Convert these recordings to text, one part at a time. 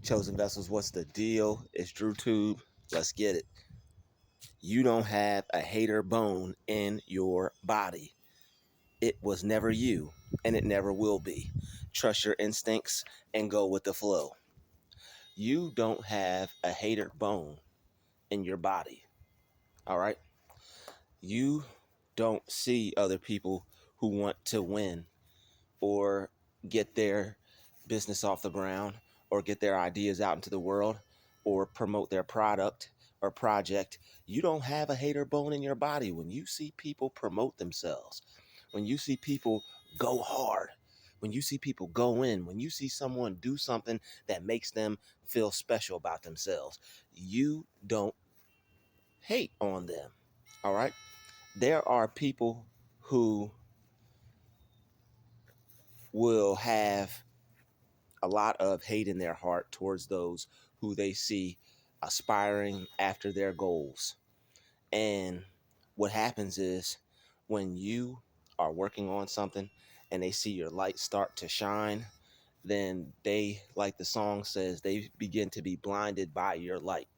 Chosen vessels, what's the deal? It's Druuill. Let's get it. You don't have a hater bone in your body. It was never you, and it never will be. Trust your instincts and go with the flow. You don't have a hater bone in your body. All right? You don't see other people who want to win or get their business off the ground or get their ideas out into the world or promote their product or project. You don't have a hater bone in your body. When you see people promote themselves, when you see people go hard, when you see people go in, when you see someone do something that makes them feel special about themselves, you don't hate on them. All right? There are people who will have a lot of hate in their heart towards those who they see aspiring after their goals. And what happens is when you are working on something and they see your light start to shine, then they, like the song says, they begin to be blinded by your light.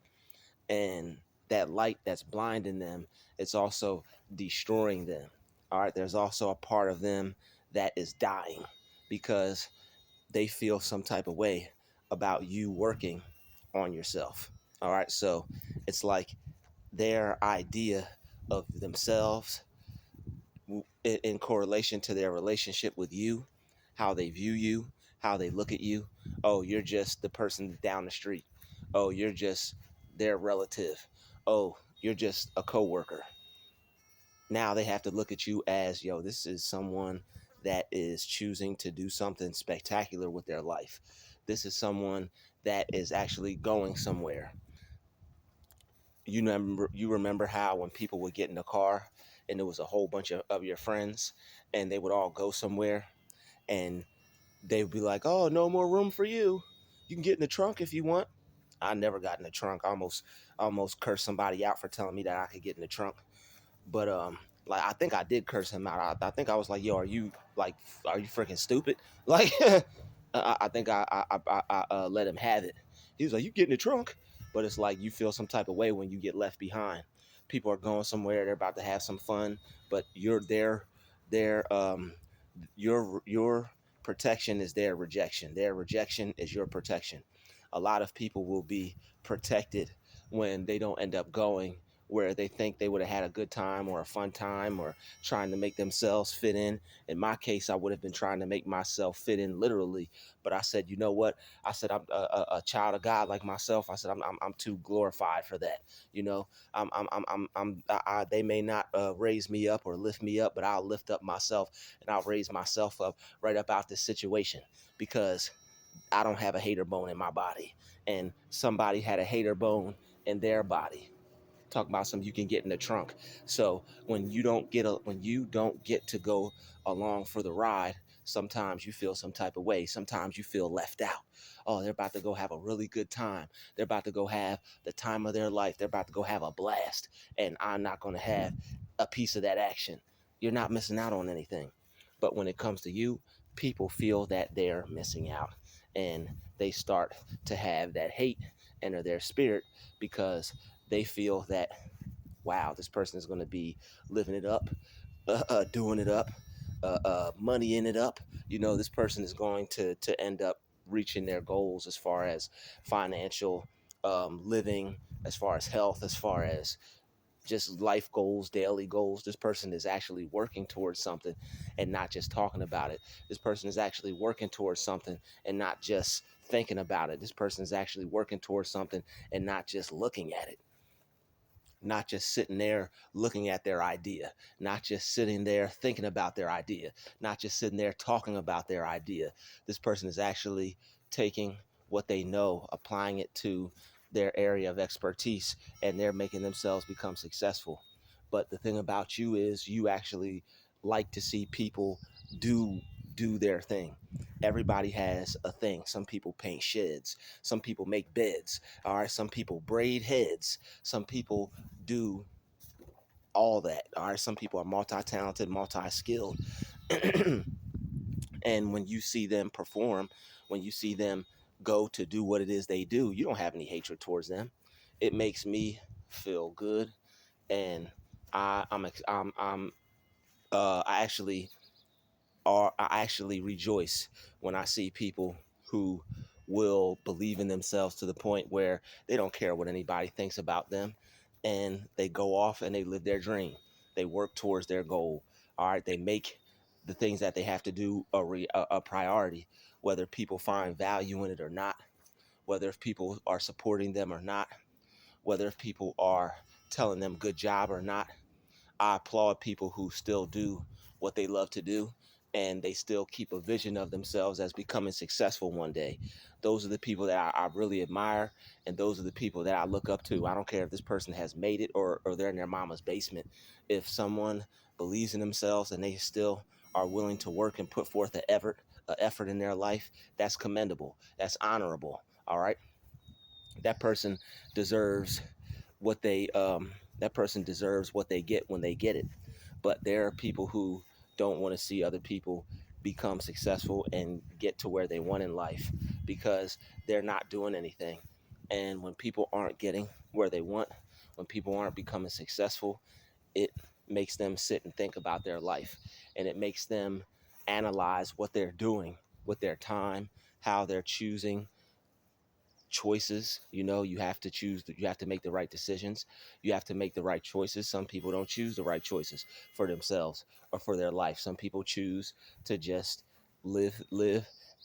And that light that's blinding them, it's also destroying them. All right, there's also a part of them that is dying because they feel some type of way about you working on yourself. All right. So it's like their idea of themselves in correlation to their relationship with you, how they view you, how they look at you. Oh, you're just the person down the street. Oh, you're just their relative. Oh, you're just a coworker. Now they have to look at you as, yo, this is someone that is choosing to do something spectacular with their life. This is someone that is actually going somewhere. You remember how when people would get in the car and there was a whole bunch of your friends and they would all go somewhere and they would be like, oh, no more room for you. You can get in the trunk if you want. I never got in the trunk. I almost cursed somebody out for telling me that I could get in the trunk. But like I think I did curse him out. I think I was like, "Yo, are you freaking stupid?" Like, I think I let him have it. He was like, "You get in the trunk," but it's like you feel some type of way when you get left behind. People are going somewhere; they're about to have some fun, but you're there. Your protection is their rejection. Their rejection is your protection. A lot of people will be protected when they don't end up going where they think they would have had a good time or a fun time or trying to make themselves fit in. In my case, I would have been trying to make myself fit in literally. But I said, you know what? I said, I'm a child of God like myself. I said, I'm too glorified for that. You know, they may not raise me up or lift me up, but I'll lift up myself and I'll raise myself up right up out this situation because I don't have a hater bone in my body. And somebody had a hater bone in their body. Talk about some you can get in the trunk. So when you don't get to go along for the ride, sometimes you feel some type of way. Sometimes you feel left out. Oh, they're about to go have a really good time. They're about to go have the time of their life. They're about to go have a blast. And I'm not going to have a piece of that action. You're not missing out on anything. But when it comes to you, people feel that they're missing out. And they start to have that hate enter their spirit because they feel that, wow, this person is going to be living it up, doing it up, moneying it up. You know, this person is going to end up reaching their goals as far as financial living, as far as health, as far as just life goals, daily goals. This person is actually working towards something and not just talking about it. This person is actually working towards something and not just thinking about it. This person is actually working towards something and not just looking at it, not just sitting there looking at their idea, not just sitting there thinking about their idea, not just sitting there talking about their idea. This person is actually taking what they know, applying it to their area of expertise, and they're making themselves become successful. But the thing about you is you actually like to see people do their thing. Everybody has a thing. Some people paint sheds, some people make beds, all right, some people braid heads, some people do all that. All right, some people are multi-talented, multi-skilled. And when you see them perform, when you see them go to do what it is they do, you don't have any hatred towards them. It makes me feel good, and I actually I actually rejoice when I see people who will believe in themselves to the point where they don't care what anybody thinks about them, and they go off and they live their dream. They work towards their goal. All right, they make the things that they have to do a priority, whether people find value in it or not, whether if people are supporting them or not, whether if people are telling them good job or not. I applaud people who still do what they love to do, and they still keep a vision of themselves as becoming successful one day. Those are the people that I really admire, and those are the people that I look up to. I don't care if this person has made it, or they're in their mama's basement. If someone believes in themselves and they still are willing to work and put forth an effort in their life, that's commendable. That's honorable. All right. That person deserves what they get when they get it. But there are people who don't want to see other people become successful and get to where they want in life because they're not doing anything. And when people aren't getting where they want, when people aren't becoming successful, it makes them sit and think about their life, and it makes them analyze what they're doing with their time, how they're choosing choices. You have to you have to make the right decisions. You have to make the right choices. Some people don't choose the right choices for themselves or for their life. Some people choose to just live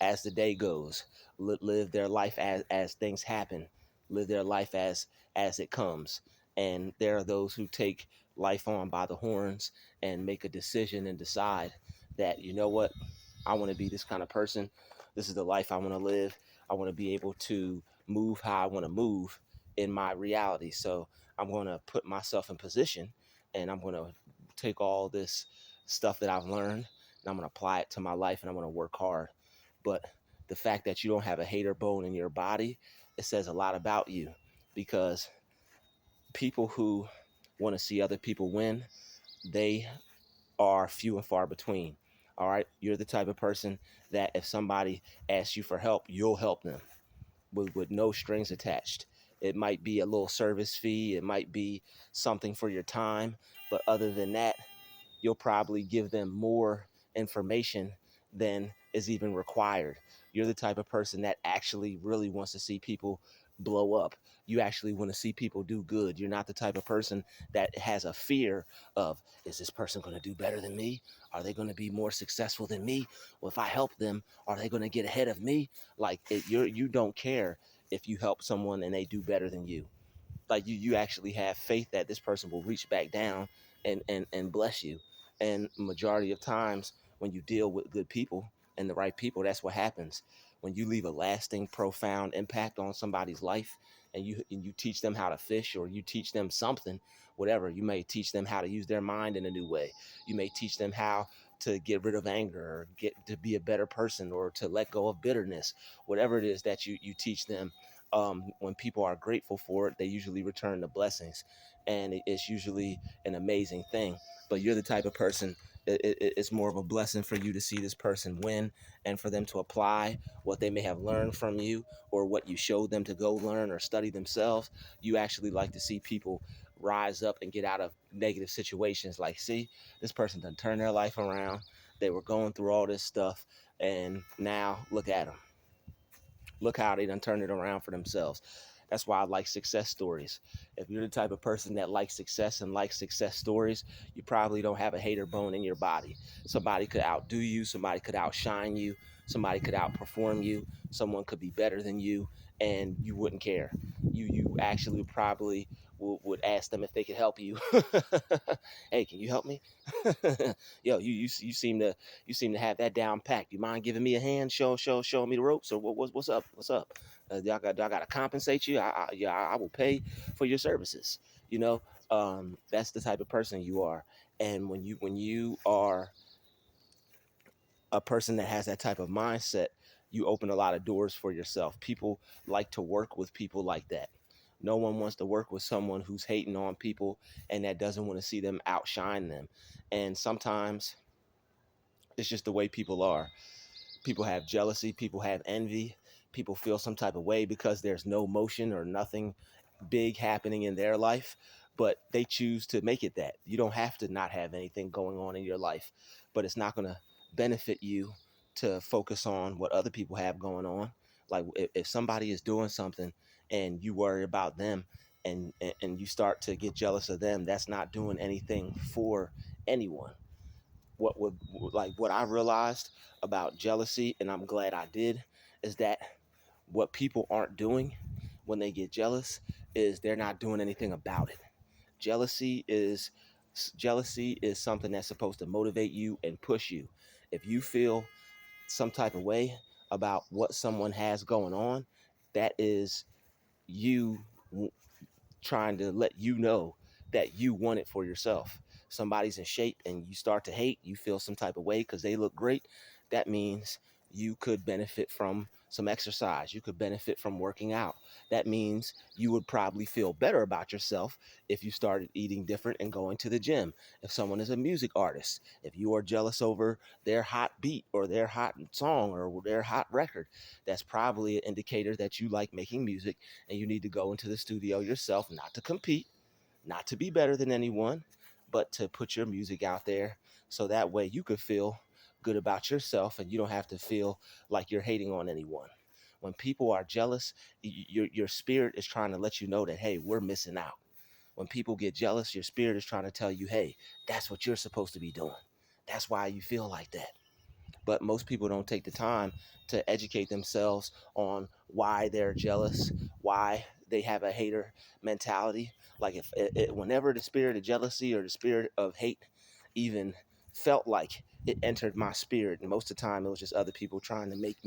as the day goes, live their life as things happen, live their life as it comes. And there are those who take life on by the horns and make a decision and decide that, you know what, I want to be this kind of person. This is the life I want to live. I want to be able to move how I want to move in my reality. So I'm going to put myself in position, and I'm going to take all this stuff that I've learned and I'm going to apply it to my life, and I'm going to work hard. But the fact that you don't have a hater bone in your body, it says a lot about you, because people who want to see other people win, they are few and far between. All right. You're the type of person that if somebody asks you for help, you'll help them with no strings attached. It might be a little service fee, it might be something for your time, but other than that, you'll probably give them more information than is even required. You're the type of person that actually really wants to see people blow up. You actually want to see people do good. You're not the type of person that has a fear of, is this person going to do better than me? Are they going to be more successful than me? Well, if I help them, are they going to get ahead of me? Like you don't care if you help someone and they do better than you. Like you actually have faith that this person will reach back down and bless you. And majority of times when you deal with good people and the right people, that's what happens. When you leave a lasting, profound impact on somebody's life, and you teach them how to fish, or you teach them something, whatever. You may teach them how to use their mind in a new way. You may teach them how to get rid of anger, or get to be a better person, or to let go of bitterness. Whatever it is that you teach them, when people are grateful for it, they usually return the blessings, and it's usually an amazing thing. But you're the type of person, it's more of a blessing for you to see this person win, and for them to apply what they may have learned from you, or what you showed them to go learn or study themselves. You actually like to see people rise up and get out of negative situations. Like, see, this person done turned their life around. They were going through all this stuff, and now look at them. Look how they done turned it around for themselves. That's why I like success stories. If you're the type of person that likes success and likes success stories, you probably don't have a hater bone in your body. Somebody could outdo you, somebody could outshine you, somebody could outperform you, someone could be better than you, and you wouldn't care. You actually probably would ask them if they could help you. Hey, can you help me? Yo, you seem to have that down packed. You mind giving me a hand, showing me the ropes, or what's up? What's up? Do I got to compensate you? I will pay for your services. You know, that's the type of person you are. And when you are a person that has that type of mindset, you open a lot of doors for yourself. People like to work with people like that. No one wants to work with someone who's hating on people and that doesn't want to see them outshine them. And sometimes it's just the way people are. People have jealousy, people have envy, people feel some type of way because there's no motion or nothing big happening in their life, but they choose to make it that. You don't have to not have anything going on in your life, but it's not going to benefit you to focus on what other people have going on. Like if somebody is doing something and you worry about them, and you start to get jealous of them, that's not doing anything for anyone. What would like what I realized about jealousy, and I'm glad I did, is that what people aren't doing when they get jealous is they're not doing anything about it. Jealousy is jealousy is something that's supposed to motivate you and push you. If you feel some type of way about what someone has going on, that is you trying to let you know that you want it for yourself. Somebody's in shape and you start to hate, you feel some type of way because they look great. That means you could benefit from some exercise. You could benefit from working out. That means you would probably feel better about yourself if you started eating different and going to the gym. If someone is a music artist, if you are jealous over their hot beat or their hot song or their hot record, that's probably an indicator that you like making music and you need to go into the studio yourself, not to compete, not to be better than anyone, but to put your music out there so that way you could feel good about yourself and you don't have to feel like you're hating on anyone. When people are jealous, your spirit is trying to let you know that, hey, we're missing out. When people get jealous, your spirit is trying to tell you, hey, that's what you're supposed to be doing. That's why you feel like that. But most people don't take the time to educate themselves on why they're jealous, why they have a hater mentality. Like if whenever the spirit of jealousy or the spirit of hate even felt like it entered my spirit, and most of the time it was just other people trying to make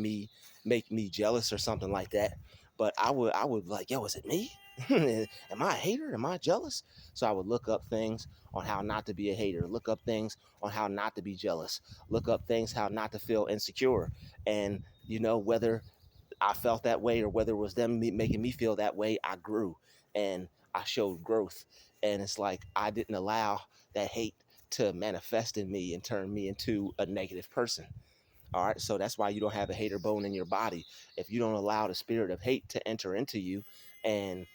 me jealous or something like that. But I would be like, yo, is it me? Am I a hater? Am I jealous? So I would look up things on how not to be a hater, look up things on how not to be jealous, look up things how not to feel insecure. And whether I felt that way or whether it was them making me feel that way, I grew and I showed growth. And it's like I didn't allow that hate to manifest in me and turn me into a negative person. All right, so that's why you don't have a hater bone in your body. If you don't allow the spirit of hate to enter into you and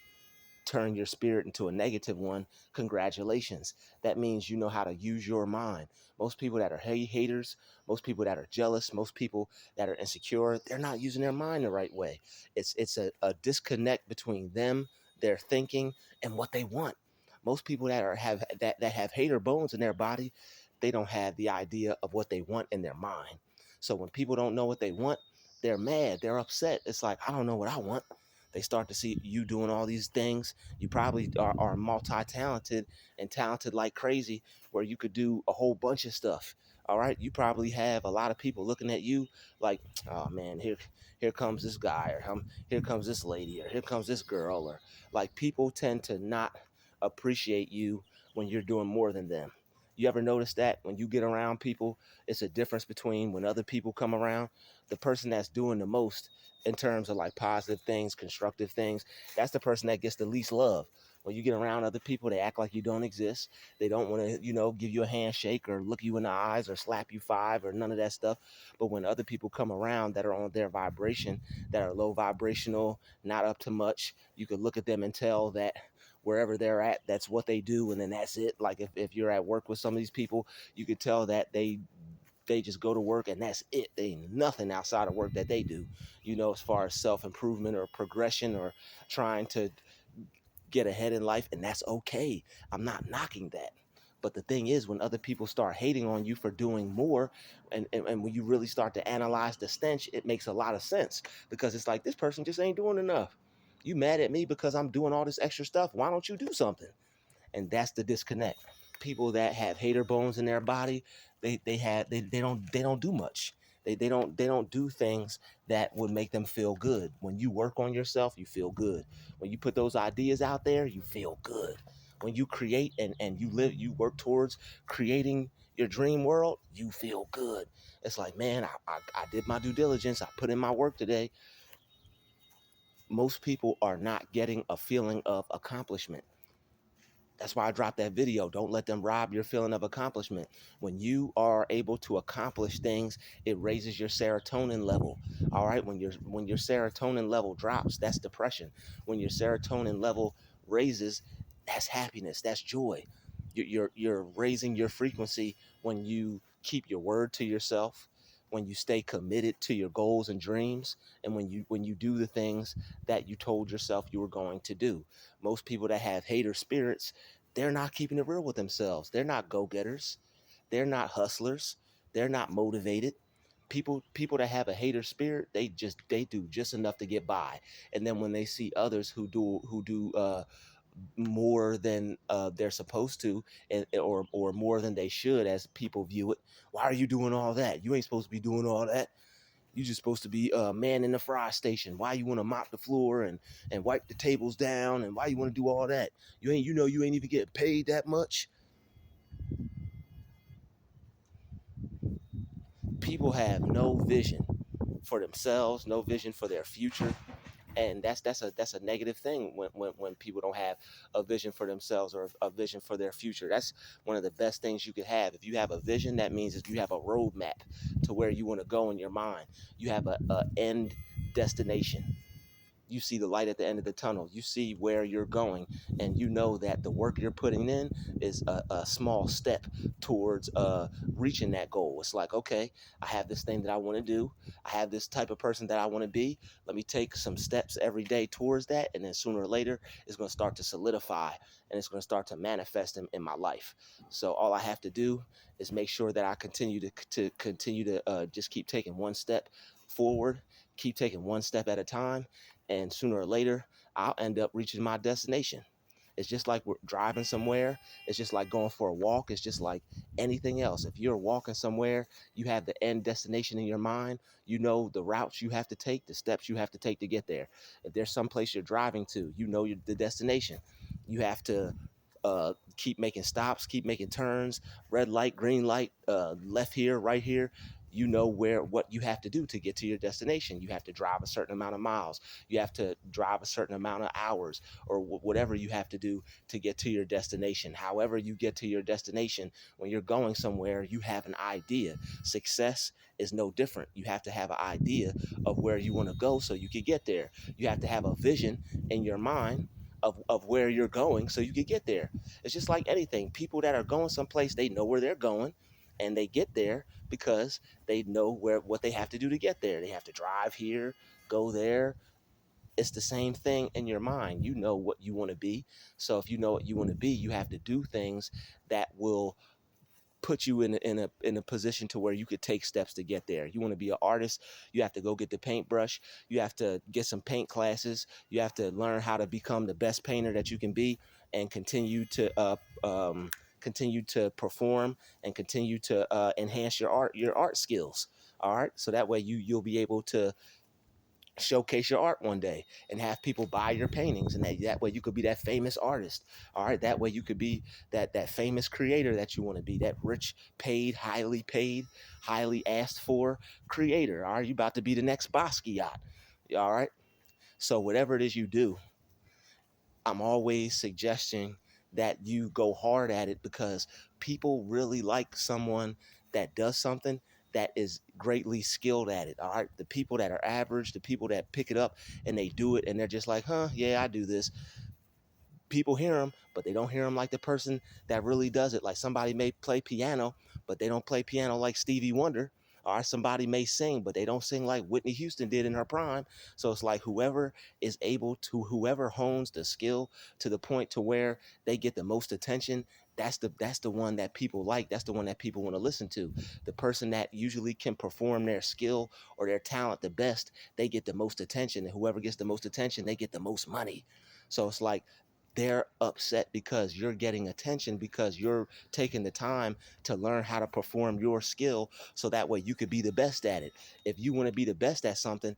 turn your spirit into a negative one, congratulations. That means you know how to use your mind. Most people that are haters, most people that are jealous, most people that are insecure, they're not using their mind the right way. It's a disconnect between them, their thinking, and what they want. Most people that have hater bones in their body, they don't have the idea of what they want in their mind. So when people don't know what they want, they're mad, they're upset. It's like, I don't know what I want. They start to see you doing all these things. You probably are multi-talented and talented like crazy, where you could do a whole bunch of stuff. All right, you probably have a lot of people looking at you like, oh man, here comes this guy, or here comes this lady, or here comes this girl, or like people tend to not appreciate you when you're doing more than them. You ever notice that when you get around people, it's a difference between when other people come around, the person that's doing the most in terms of like positive things, constructive things, that's the person that gets the least love. When you get around other people, they act like you don't exist. They don't want to, give you a handshake or look you in the eyes or slap you five or none of that stuff. But when other people come around that are on their vibration, that are low vibrational, not up to much, you could look at them and tell that wherever they're at, that's what they do. And then that's it. Like if you're at work with some of these people, you could tell that they just go to work and that's it. They ain't nothing outside of work that they do, as far as self-improvement or progression or trying to get ahead in life. And that's okay. I'm not knocking that. But the thing is, when other people start hating on you for doing more, and when you really start to analyze the stench, it makes a lot of sense, because it's like, this person just ain't doing enough. You mad at me because I'm doing all this extra stuff. Why don't you do something? And that's the disconnect. People that have hater bones in their body, they don't do much. They don't do things that would make them feel good. When you work on yourself, you feel good. When you put those ideas out there, you feel good. When you create and you work towards creating your dream world, you feel good. It's like, man, I did my due diligence. I put in my work today. Most people are not getting a feeling of accomplishment. That's why I dropped that video. Don't let them rob your feeling of accomplishment. When you are able to accomplish things, it raises your serotonin level. All right. When your serotonin level drops, that's depression. When your serotonin level raises, that's happiness. That's joy. You're raising your frequency when you keep your word to yourself, when you stay committed to your goals and dreams, and when you do the things that you told yourself you were going to do. Most people that have hater spirits, they're not keeping it real with themselves. They're not go-getters. They're not hustlers. They're not motivated. People that have a hater spirit, they do just enough to get by. And then when they see others who do more than they're supposed to, or more than they should, as people view it, why are you doing all that? You ain't supposed to be doing all that. You just supposed to be a man in the fry station. Why you want to mop the floor and wipe the tables down, and why you want to do all that? You ain't even getting paid that much. People have no vision for themselves, no vision for their future, and that's a negative thing when people don't have a vision for themselves or a vision for their future. That's one of the best things you could have. If you have a vision, that means that you have a roadmap to where you want to go in your mind. You have a end destination. You see the light at the end of the tunnel. You see where you're going, and you know that the work you're putting in is a small step towards reaching that goal. It's like, okay, I have this thing that I want to do. I have this type of person that I want to be. Let me take some steps every day towards that, and then sooner or later, it's going to start to solidify, and it's going to start to manifest in my life. So all I have to do is make sure that I continue to just keep taking one step forward, keep taking one step at a time, and sooner or later I'll end up reaching my destination. It's just like we're driving somewhere. It's just like going for a walk. It's just like anything else. If you're walking somewhere, you have the end destination in your mind. You know the routes you have to take, the steps you have to take to get there. If there's some place you're driving to, you know the destination. You have to keep making stops, keep making turns, red light, green light, left here, right here. You know what you have to do to get to your destination. You have to drive a certain amount of miles. You have to drive a certain amount of hours, or whatever you have to do to get to your destination. However you get to your destination, when you're going somewhere, you have an idea. Success is no different. You have to have an idea of where you want to go so you can get there. You have to have a vision in your mind of where you're going so you can get there. It's just like anything. People that are going someplace, they know where they're going, and they get there because they know what they have to do to get there. They have to drive here, go there. It's the same thing in your mind. You know what you want to be. So if you know what you want to be, you have to do things that will put you in a position to where you could take steps to get there. You want to be an artist, you have to go get the paintbrush, you have to get some paint classes, you have to learn how to become the best painter that you can be, and continue to perform and continue to enhance your art skills. All right, so that way you'll be able to showcase your art one day and have people buy your paintings, and that way you could be that famous artist. All right, that way you could be that famous creator that you want to be, that rich, paid, highly asked for creator. All right, you about to be the next Basquiat. All right, so whatever it is you do, I'm always suggesting that you go hard at it, because people really like someone that does something that is greatly skilled at it. All right. The people that are average, the people that pick it up and they do it and they're just like, huh, yeah, I do this. People hear them, but they don't hear them like the person that really does it. Like somebody may play piano, but they don't play piano like Stevie Wonder. Or somebody may sing, but they don't sing like Whitney Houston did in her prime. So it's like whoever hones the skill to the point to where they get the most attention, that's the one that people like. That's the one that people want to listen to. The person that usually can perform their skill or their talent the best, they get the most attention. And whoever gets the most attention, they get the most money. So it's like they're upset because you're getting attention, because you're taking the time to learn how to perform your skill so that way you could be the best at it. If you want to be the best at something,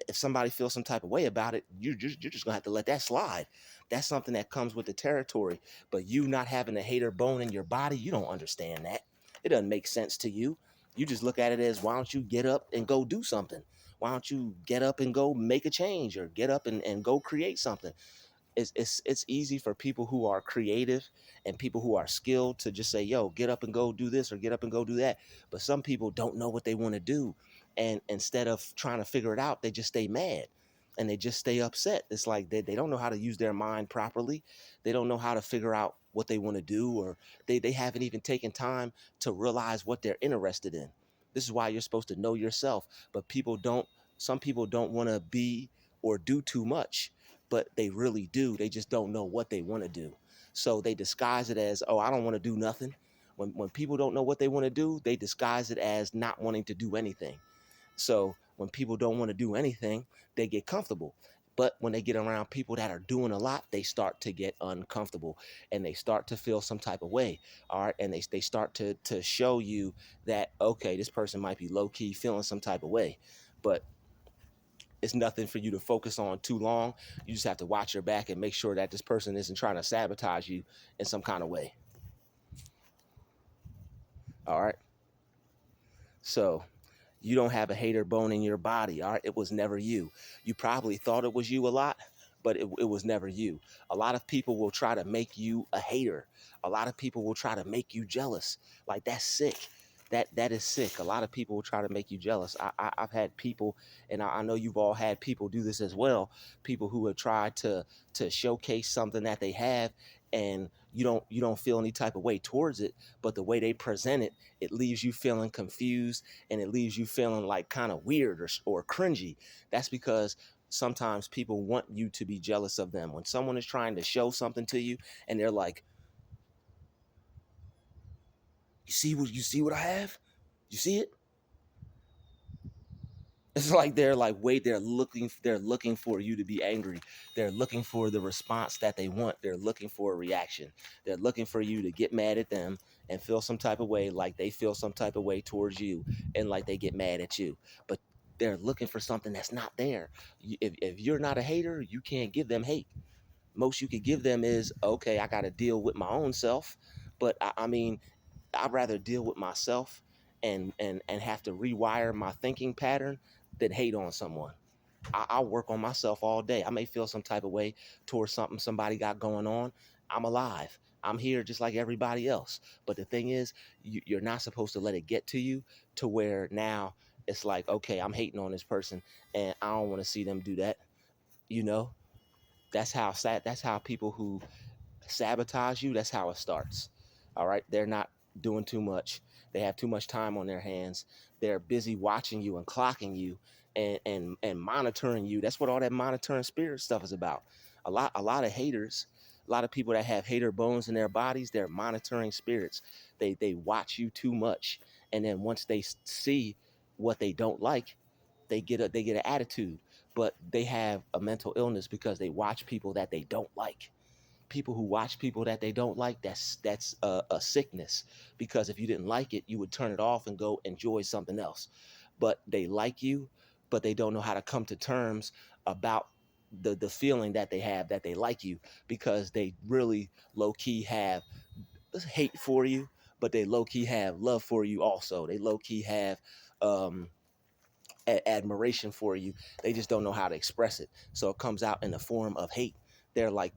if somebody feels some type of way about it, you're just gonna have to let that slide. That's something that comes with the territory. But you not having a hater bone in your body, you don't understand that. It doesn't make sense to you. You just look at it as, why don't you get up and go do something? Why don't you get up and go make a change, or get up and go create something? it's easy for people who are creative and people who are skilled to just say, yo, get up and go do this or get up and go do that. But some people don't know what they want to do, and instead of trying to figure it out, they just stay mad and they just stay upset. It's like they don't know how to use their mind properly. They don't know how to figure out what they want to do, or they haven't even taken time to realize what they're interested in. This is why you're supposed to know yourself. But people don't, some people don't want to be or do too much, but they really do. They just don't know what they want to do. So they disguise it as, oh, I don't want to do nothing. When people don't know what they want to do, they disguise it as not wanting to do anything. So when people don't want to do anything, they get comfortable. But when they get around people that are doing a lot, they start to get uncomfortable and they start to feel some type of way. All right. And they start to show you that, okay, this person might be low key feeling some type of way, but it's nothing for you to focus on too long. You just have to watch your back and make sure that this person isn't trying to sabotage you in some kind of way. All right. So you don't have a hater bone in your body. All right. It was never you. You probably thought it was you a lot, but it was never you. A lot of people will try to make you a hater. A lot of people will try to make you jealous. Like, that's sick. That is sick. A lot of people will try to make you jealous. I've had people, and I know you've all had people do this as well. People who have tried to showcase something that they have, and you don't feel any type of way towards it, but the way they present it, it leaves you feeling confused, and it leaves you feeling like kind of weird or cringy. That's because sometimes people want you to be jealous of them. When someone is trying to show something to you and they're like, you see what I have? You see it? It's like they're like, wait, they're looking for you to be angry. They're looking for the response that they want. They're looking for a reaction. They're looking for you to get mad at them and feel some type of way, like they feel some type of way towards you, and like they get mad at you. But they're looking for something that's not there. If you're not a hater, you can't give them hate. Most you could give them is, okay, I got to deal with my own self. But I mean, I'd rather deal with myself and have to rewire my thinking pattern than hate on someone. I'll work on myself all day. I may feel some type of way towards something somebody got going on. I'm alive. I'm here just like everybody else. But the thing is, you're not supposed to let it get to you to where now it's like, okay, I'm hating on this person and I don't want to see them do that. You know, that's how sad. That's how people who sabotage you, that's how it starts. All right. They're not doing too much. They have too much time on their hands. They're busy watching you and clocking you and monitoring you. That's what all that monitoring spirit stuff is about. A lot of haters, a lot of people that have hater bones in their bodies, they're monitoring spirits. They watch you too much. And then once they see what they don't like, they get an attitude. But they have a mental illness because they watch people that they don't like. People who watch people that they don't like, that's a sickness, because if you didn't like it, you would turn it off and go enjoy something else. But they like you, but they don't know how to come to terms about the feeling that they have that they like you, because they really low key have hate for you, but they low key have love for you also. They low key have um admiration for you. They just don't know how to express it. So it comes out in the form of hate. They're like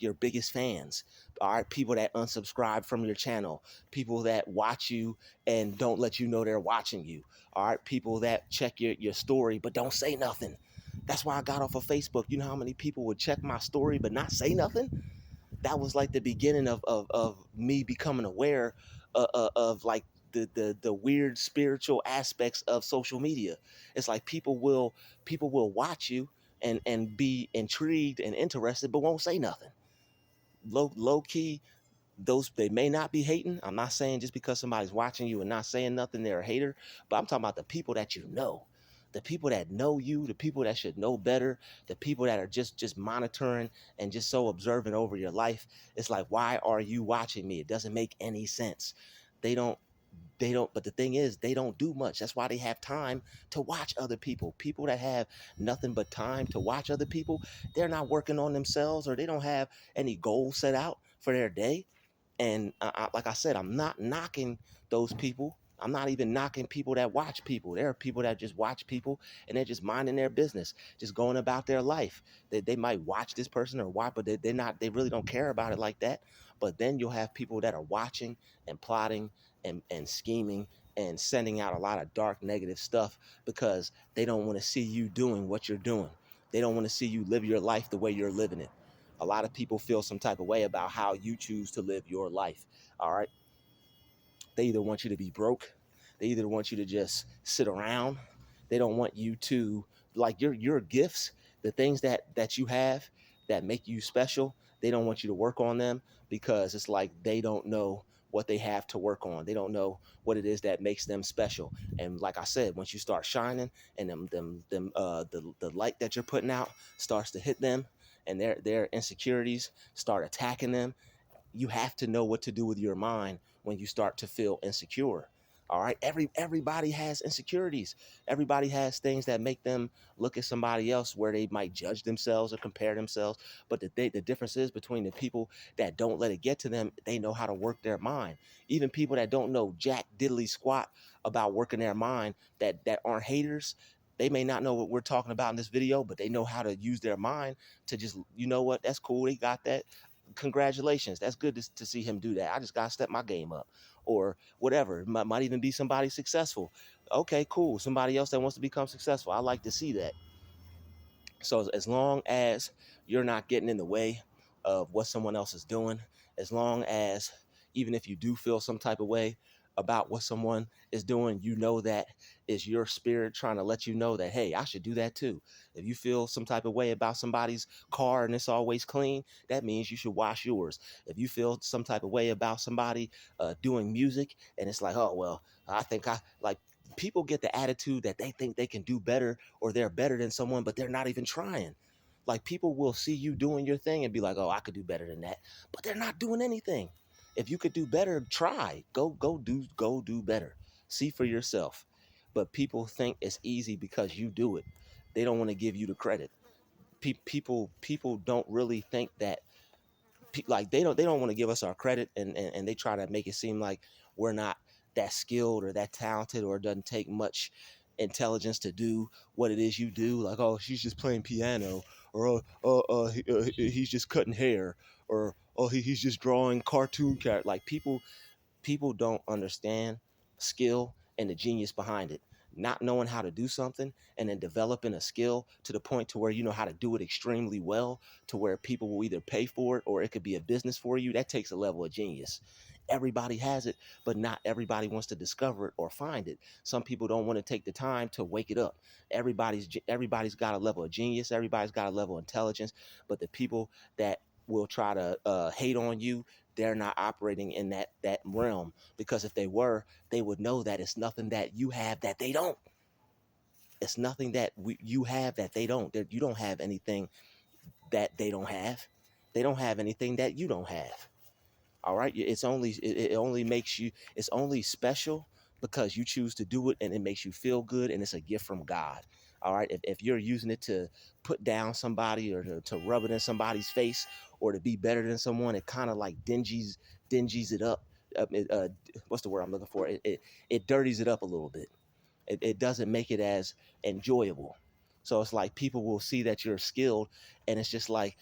your biggest fans. All right, people that unsubscribe from your channel, people that watch you and don't let you know they're watching you. All right, people that check your story but don't say nothing. That's why I got off of Facebook. You know how many people would check my story but not say nothing? That was like the beginning of me becoming aware of like the weird spiritual aspects of social media. It's like people will watch you and be intrigued and interested but won't say nothing. Low key, those, they may not be hating. I'm not saying just because somebody's watching you and not saying nothing they're a hater, but I'm talking about the people that you know. The people that know you, the people that should know better, the people that are just monitoring and just so observant over your life. It's like, why are you watching me? It doesn't make any sense. They don't but the thing is, they don't do much. That's why they have time to watch other people. People that have nothing but time to watch other people, they're not working on themselves, or they don't have any goals set out for their day. And like I said, I'm not knocking those people. I'm not even knocking people that watch people. There are people that just watch people and they're just minding their business, just going about their life. They might watch this person or watch, but they're not, they really don't care about it like that. But then you'll have people that are watching and plotting and scheming and sending out a lot of dark negative stuff because they don't want to see you doing what you're doing. They don't want to see you live your life the way you're living it. A lot of people feel some type of way about how you choose to live your life. All right. They either want you to be broke, they either want you to just sit around. They don't want you to, like, your gifts, the things that you have that make you special. They don't want you to work on them because it's like they don't know what they have to work on. They don't know what it is that makes them special. And like I said, once you start shining and the light that you're putting out starts to hit them and their insecurities start attacking them, you have to know what to do with your mind when you start to feel insecure. All right. Everybody has insecurities. Everybody has things that make them look at somebody else where they might judge themselves or compare themselves. But the difference is between the people that don't let it get to them, they know how to work their mind. Even people that don't know jack diddly squat about working their mind, that aren't haters, they may not know what we're talking about in this video, but they know how to use their mind to just, you know what, that's cool. They got that. Congratulations. That's good to see him do that. I just got to step my game up or whatever. It might even be somebody successful. Okay, cool. Somebody else that wants to become successful. I like to see that. So as long as you're not getting in the way of what someone else is doing, as long as even if you do feel some type of way about what someone is doing, you know that is your spirit trying to let you know that, hey, I should do that too. If you feel some type of way about somebody's car and it's always clean, that means you should wash yours. If you feel some type of way about somebody doing music and it's like, oh, well, I think I like, people get the attitude that they think they can do better or they're better than someone, but they're not even trying. Like, people will see you doing your thing and be like, oh, I could do better than that, but they're not doing anything. If you could do better, try. Go do better. See for yourself. But people think it's easy because you do it. They don't want to give you the credit. People don't really think that, like, they don't want to give us our credit, and they try to make it seem like we're not that skilled or that talented, or it doesn't take much intelligence to do what it is you do. Like, oh, she's just playing piano, or he's just cutting hair, or oh, he's just drawing cartoon character. Like, people don't understand skill and the genius behind it. Not knowing how to do something and then developing a skill to the point to where you know how to do it extremely well, to where people will either pay for it or it could be a business for you. That takes a level of genius. Everybody has it, but not everybody wants to discover it or find it. Some people don't want to take the time to wake it up. Everybody's got a level of genius. Everybody's got a level of intelligence, but the people that will try to hate on you, they're not operating in that realm, because if they were, they would know that it's nothing that you have that they don't. It's nothing that you have that they don't. You don't have anything that they don't have. They don't have anything that you don't have. All right. It only makes you, it's only special because you choose to do it and it makes you feel good and it's a gift from God. All right. If you're using it to put down somebody or to rub it in somebody's face or to be better than someone, it kind of like dingies it up. What's the word I'm looking for? It dirties it up a little bit. It doesn't make it as enjoyable. So it's like people will see that you're skilled and it's just like,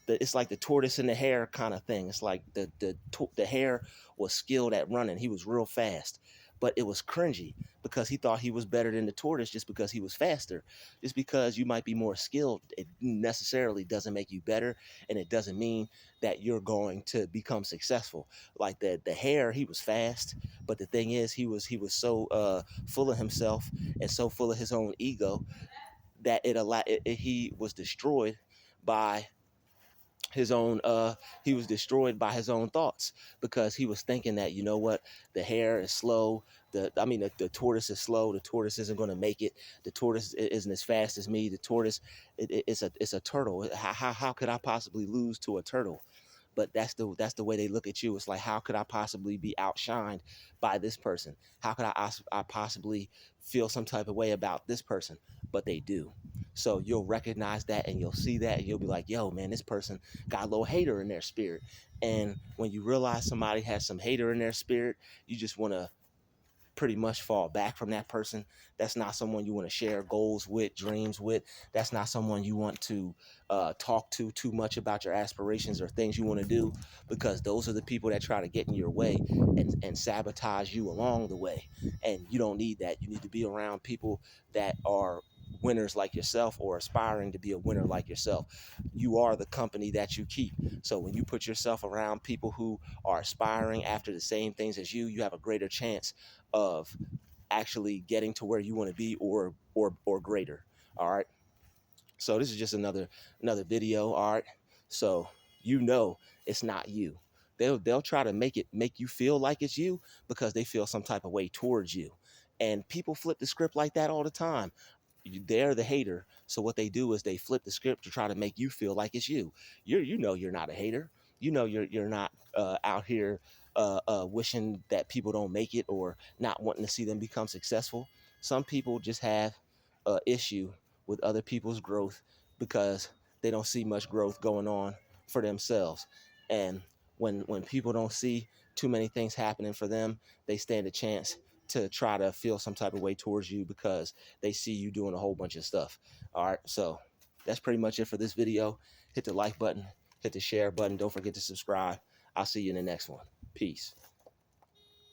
it's like the tortoise and the hare kind of thing. It's like the hare was skilled at running. He was real fast, but it was cringy because he thought he was better than the tortoise just because he was faster. Just because you might be more skilled, it necessarily doesn't make you better, and it doesn't mean that you're going to become successful. Like the hare, he was fast, but the thing is, he was so full of himself and so full of his own ego that he was destroyed by his own he was destroyed by his own thoughts, because he was thinking that, you know what, the hare is slow, the tortoise is slow, the tortoise isn't going to make it, the tortoise isn't as fast as me, the tortoise, it's a turtle, how could I possibly lose to a turtle? But that's the way they look at you. It's like, how could I possibly be outshined by this person? How could I possibly feel some type of way about this person? But they do. So you'll recognize that and you'll see that and you'll be like, yo, man, this person got a little hater in their spirit. And when you realize somebody has some hater in their spirit, you just want to pretty much fall back from that person. That's not someone you want to share goals with, dreams with. That's not someone you want to talk to too much about your aspirations or things you want to do, because those are the people that try to get in your way and sabotage you along the way. And you don't need that. You need to be around people that are winners like yourself, or aspiring to be a winner like yourself. You are the company that you keep. So when you put yourself around people who are aspiring after the same things as you have a greater chance of actually getting to where you want to be, or greater. All right. So this is just another video. All right. So it's not you. They'll try to make you feel like it's you, because they feel some type of way towards you. And people flip the script like that all the time. They're the hater. So what they do is they flip the script to try to make you feel like it's you. You're not a hater. You're not out here wishing that people don't make it, or not wanting to see them become successful. Some people just have a issue with other people's growth, because they don't see much growth going on for themselves. And when people don't see too many things happening for them, they stand a chance to try to feel some type of way towards you, because they see you doing a whole bunch of stuff. All right, so that's pretty much it for this video. Hit the like button, hit the share button. Don't forget to subscribe. I'll see you in the next one. Peace.